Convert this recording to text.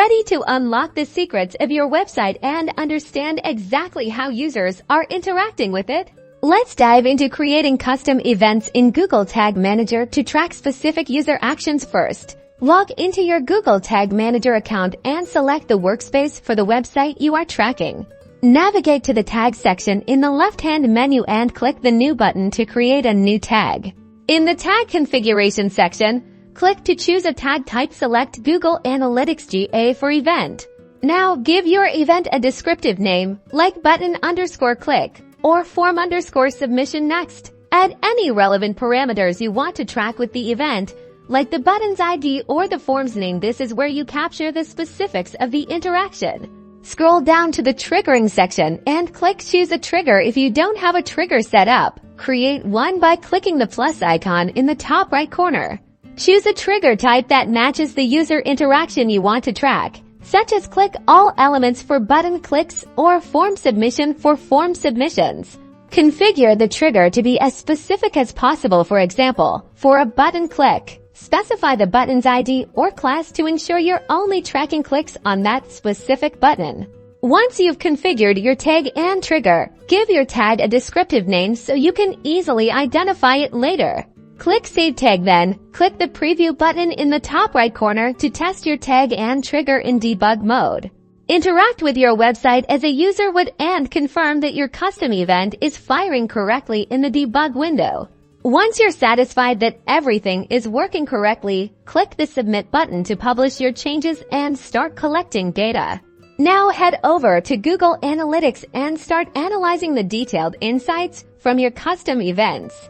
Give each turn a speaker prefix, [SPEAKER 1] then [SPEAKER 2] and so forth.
[SPEAKER 1] Ready to unlock the secrets of your website and understand exactly how users are interacting with it? Let's dive into creating custom events in Google Tag Manager to track specific user actions first. Log into your Google Tag Manager account and select the workspace for the website you are tracking. Navigate to the tag section in the left-hand menu and click the New button to create a new tag. In the tag configuration section, click to choose a tag type. Select Google Analytics GA for event. Now give your event a descriptive name like button_click or form_submission. Next, add any relevant parameters you want to track with the event, like the button's ID or the form's name. This is where you capture the specifics of the interaction. Scroll down to the triggering section and click Choose a trigger if you don't have a trigger set up. Create one by clicking the plus icon in the top right corner. Choose a trigger type that matches the user interaction you want to track, such as click all elements for button clicks or form submission for form submissions. Configure the trigger to be as specific as possible. For example, for a button click, specify the button's ID or class to ensure you're only tracking clicks on that specific button. Once you've configured your tag and trigger, give your tag a descriptive name so you can easily identify it later. Click Save Tag, then click the Preview button in the top right corner to test your tag and trigger in debug mode. Interact with your website as a user would and confirm that your custom event is firing correctly in the debug window. Once you're satisfied that everything is working correctly, click the Submit button to publish your changes and start collecting data. Now head over to Google Analytics and start analyzing the detailed insights from your custom events.